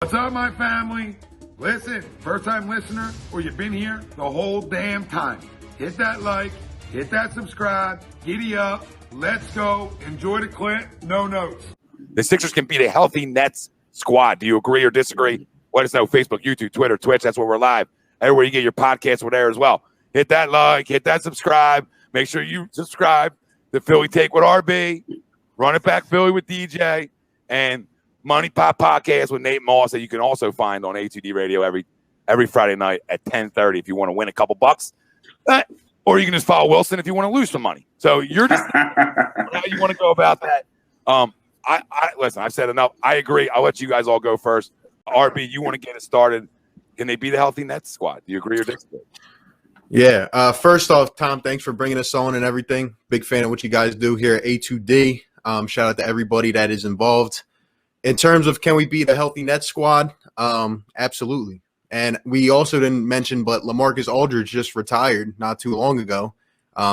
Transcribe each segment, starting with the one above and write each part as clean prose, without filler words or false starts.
What's up, my family? Listen, first-time listener, or you've been here the whole damn time. Hit that like, hit that subscribe, giddy up, let's go, enjoy the clip, no notes. The Sixers can beat a healthy Nets squad. Do you agree or disagree? Let us know. Facebook, YouTube, Twitter, Twitch. That's where we're live. Everywhere you get your podcasts, we're there as well. Hit that like, hit that subscribe. Make sure you subscribe to Philly Take with RB, Run It Back Philly with DJ, and Money Pop Podcast with Nate Moss that you can also find on A2D Radio every Friday night at 10:30 if you want to win a couple bucks. Or you can just follow Wilson if you want to lose some money. So you're just how you want to go about that. Listen, I've said enough. I agree. I'll let you guys all go first. RB, you want to get it started. Can they be the healthy Nets squad? Do you agree or disagree? Yeah. First off, Tom, thanks for bringing us on and everything. Big fan of what you guys do here at A2D. Shout out to everybody that is involved. In terms of can we beat a healthy Nets squad? Absolutely. And we also didn't mention, but LaMarcus Aldridge just retired not too long ago.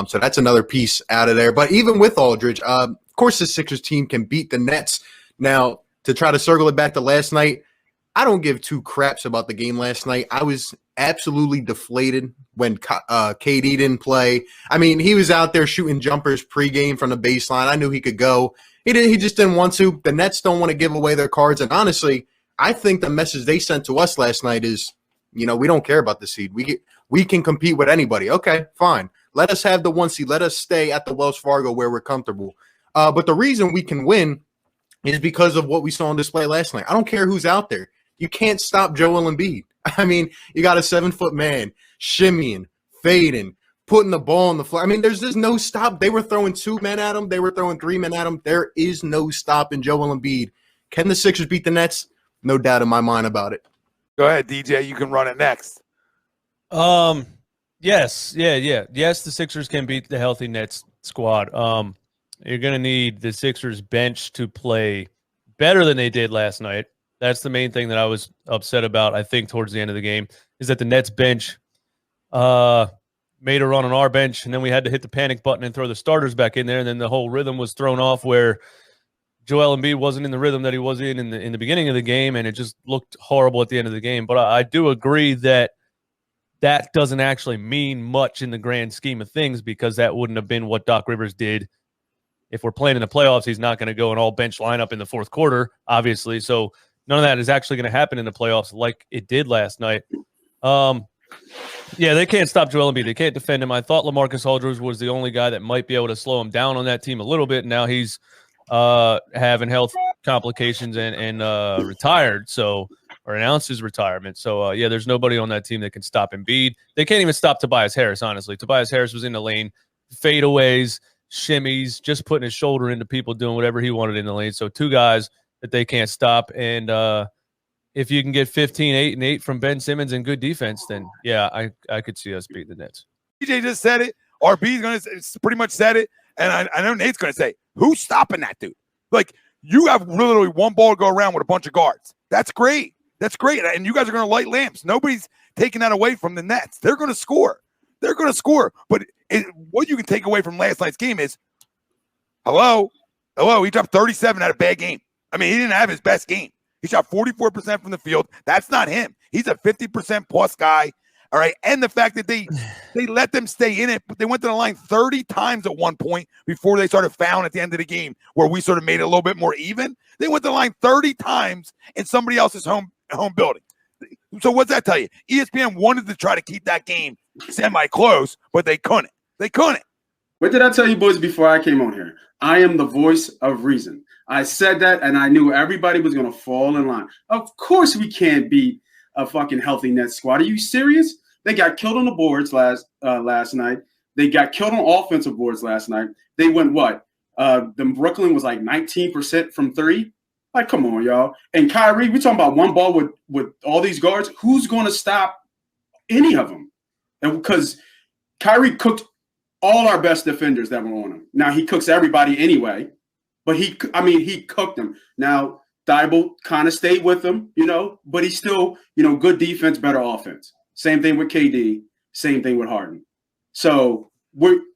So that's another piece out of there. But even with Aldridge, of course the Sixers team can beat the Nets. Now, to try to circle it back to last night, I don't give two craps about the game last night. I was absolutely deflated when KD didn't play. I mean, he was out there shooting jumpers pregame from the baseline. I knew he could go. He just didn't want to. The Nets don't want to give away their cards. And honestly, I think the message they sent to us last night is, we don't care about the seed. We can compete with anybody. Okay, fine. Let us have the 1 seed. Let us stay at the Wells Fargo where we're comfortable. But the reason we can win is because of what we saw on display last night. I don't care who's out there. You can't stop Joel Embiid. I mean, you got a 7-foot man shimmying, fading, putting the ball on the floor. I mean, there's just no stop. They were throwing 2 men at him. They were throwing 3 men at him. There is no stop in Joel Embiid. Can the Sixers beat the Nets? No doubt in my mind about it. Go ahead, DJ. You can run it next. Yes. Yes, the Sixers can beat the healthy Nets squad. You're going to need the Sixers bench to play better than they did last night. That's the main thing that I was upset about, I think, towards the end of the game, is that the Nets bench made a run on our bench, and then we had to hit the panic button and throw the starters back in there, and then the whole rhythm was thrown off where Joel Embiid wasn't in the rhythm that he was in the beginning of the game, and it just looked horrible at the end of the game. But I do agree that doesn't actually mean much in the grand scheme of things, because that wouldn't have been what Doc Rivers did. If we're playing in the playoffs, he's not going to go an all-bench lineup in the fourth quarter, obviously. So none of that is actually going to happen in the playoffs like it did last night. Yeah, they can't stop Joel Embiid. They can't defend him. I thought LaMarcus Aldridge was the only guy that might be able to slow him down on that team a little bit. Now he's having health complications and retired, or announced his retirement. So, yeah, there's nobody on that team that can stop Embiid. They can't even stop Tobias Harris, honestly. Tobias Harris was in the lane, fadeaways, shimmies, just putting his shoulder into people, doing whatever he wanted in the lane. So 2 guys that they can't stop. And if you can get 15, 8, and 8 from Ben Simmons and good defense, then, yeah, I could see us beat the Nets. DJ just said it. RB's going to pretty much said it. And I know Nate's going to say, who's stopping that dude? Like, you have literally one ball to go around with a bunch of guards. That's great. That's great. And you guys are going to light lamps. Nobody's taking that away from the Nets. They're going to score. They're going to score. But what you can take away from last night's game is, hello, he dropped 37 at a bad game. I mean, he didn't have his best game. He shot 44% from the field. That's not him. He's a 50% plus guy. All right. And the fact that they let them stay in it, but they went to the line 30 times at one point before they started fouling at the end of the game, where we sort of made it a little bit more even. They went to the line 30 times in somebody else's home building. So what's that tell you? ESPN wanted to try to keep that game semi-close, but they couldn't. What did I tell you boys before I came on here? I am the voice of reason. I said that, and I knew everybody was going to fall in line. Of course we can't beat a fucking healthy Nets squad. Are you serious? They got killed on the boards last night. They got killed on offensive boards last night. They went what? Brooklyn was like 19% from 3. Like, come on, y'all. And Kyrie, we're talking about one ball with all these guards. Who's going to stop any of them? And because Kyrie cooked all our best defenders that were on him. Now he cooks everybody anyway, but he cooked them. Now Thibault kind of stayed with him, but he's still, good defense, better offense. Same thing with KD. Same thing with Harden. So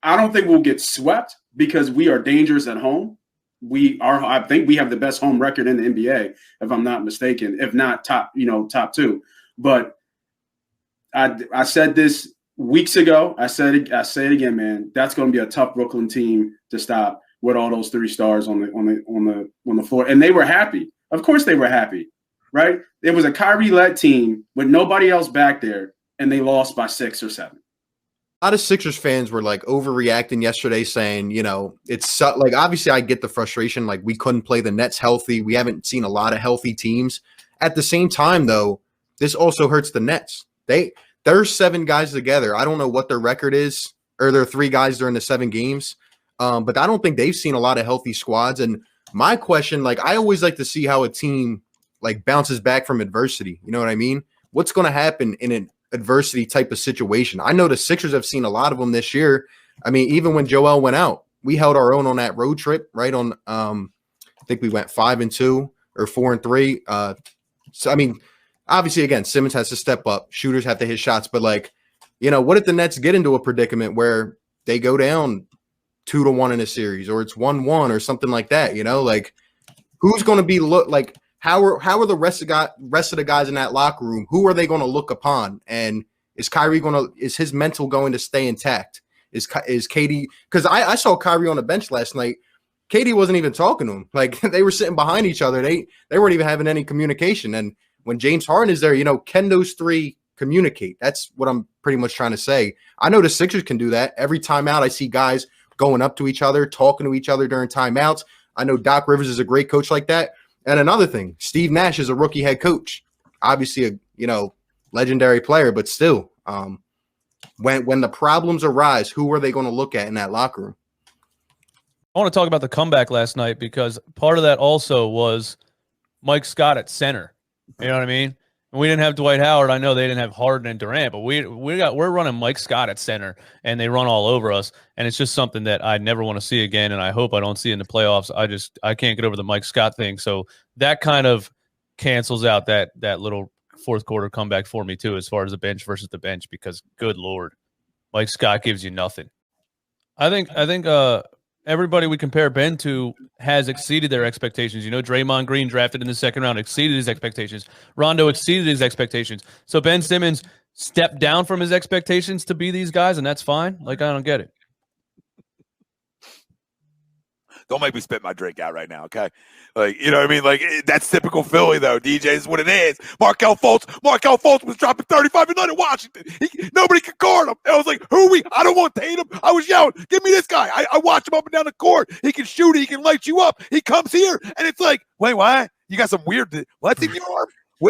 I don't think we'll get swept because we are dangerous at home. I think we have the best home record in the NBA, if I'm not mistaken, if not top two. But I said this weeks ago. I say it again, man. That's going to be a tough Brooklyn team to stop with all those 3 stars on the floor. And they were happy. Of course they were happy, right? It was a Kyrie-led team with nobody else back there, and they lost by 6 or 7. A lot of Sixers fans were like overreacting yesterday, saying, it's like, obviously I get the frustration. Like, we couldn't play the Nets healthy. We haven't seen a lot of healthy teams. At the same time, though, this also hurts the Nets. There's 7 guys together. I don't know what their record is, or there are 3 guys during the 7 games. But I don't think they've seen a lot of healthy squads. And my question, like, I always like to see how a team like bounces back from adversity. You know what I mean? What's going to happen in an adversity type of situation? I know the Sixers have seen a lot of them this year. I mean, even when Joel went out, we held our own on that road trip, right? On I think we went 5-2 or 4-3. So I mean, obviously, again, Simmons has to step up. Shooters have to hit shots. But, like, what if the Nets get into a predicament where they go down 2-1 in a series, or it's 1-1 or something like that? Like, who's going to be like? How are the rest of the guys in that locker room? Who are they going to look upon? And is his mental going to stay intact? Is KD? Because I saw Kyrie on the bench last night. KD wasn't even talking to him. Like, they were sitting behind each other. They weren't even having any communication. And when James Harden is there, can those 3 communicate? That's what I'm pretty much trying to say. I know the Sixers can do that. Every timeout, I see guys going up to each other, talking to each other during timeouts. I know Doc Rivers is a great coach like that. And another thing, Steve Nash is a rookie head coach. Obviously a legendary player, but still, when the problems arise, who are they going to look at in that locker room? I want to talk about the comeback last night, because part of that also was Mike Scott at center. You know what I mean? And we didn't have Dwight Howard. I know they didn't have Harden and Durant, but we're running Mike Scott at center, and they run all over us. And it's just something that I never want to see again, and I hope I don't see in the playoffs. I can't get over the Mike Scott thing. So that kind of cancels out that little fourth quarter comeback for me too, as far as the bench versus the bench, because good Lord, Mike Scott gives you nothing. I think everybody we compare Ben to has exceeded their expectations. Draymond Green, drafted in the 2nd round, exceeded his expectations. Rondo exceeded his expectations. So Ben Simmons stepped down from his expectations to be these guys, and that's fine. Like, I don't get it. Don't make me spit my drink out right now, okay? Like, you know what I mean? Like, that's typical Philly, though. DJ is what it is. Markelle Fultz was dropping 35 a night in Washington. Nobody could guard him. I was like, who are we? I don't want Tatum. I was yelling, give me this guy. I watch him up and down the court. He can shoot. He can light you up. He comes here, and it's like, wait, what? You got some weird – what's in your arm?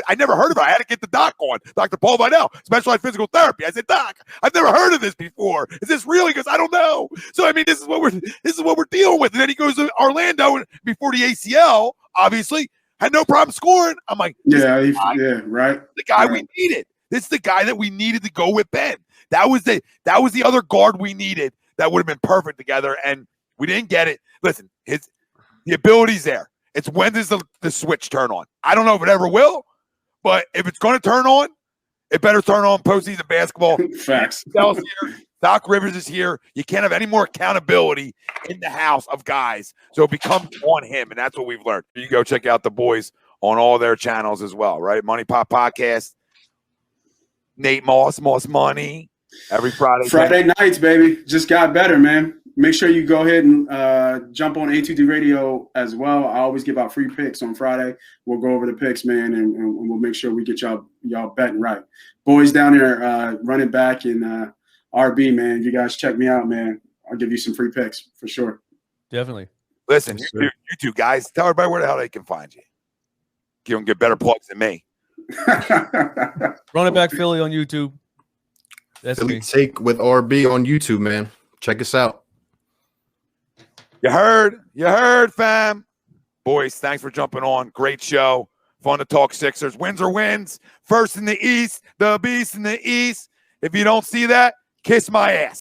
I never heard of it. I had to get the doc on. Dr. Paul Vidal, specialized physical therapy. I said, Doc, I've never heard of this before. Is this real? Because I don't know. So I mean, this is what we're dealing with. And then he goes to Orlando, and before the ACL, obviously, had no problem scoring. I'm like, right. The guy we needed. This is the guy that we needed to go with Ben. That was the other guard we needed that would have been perfect together, and we didn't get it. Listen, the ability's there. It's when does the switch turn on? I don't know if it ever will. But if it's going to turn on, it better turn on postseason basketball. Facts. Here. Doc Rivers is here. You can't have any more accountability in the house of guys. So it becomes on him, and that's what we've learned. You go check out the boys on all their channels as well, right? Money Pop Podcast, Nate Moss Money, every Friday nights, baby. Just got better, man. Make sure you go ahead and jump on A2D Radio as well. I always give out free picks on Friday. We'll go over the picks, man, and we'll make sure we get y'all betting right. Boys down there running back in RB, man. You guys check me out, man. I'll give you some free picks for sure. Definitely. Listen, you two guys, tell everybody where the hell they can find you. You don't get better plugs than me. Run it back Philly on YouTube. That's Philly me. Take with RB on YouTube, man. Check us out. You heard, fam. Boys, thanks for jumping on. Great show. Fun to talk Sixers. Wins are wins. First in the East, the Beast in the East. If you don't see that, kiss my ass.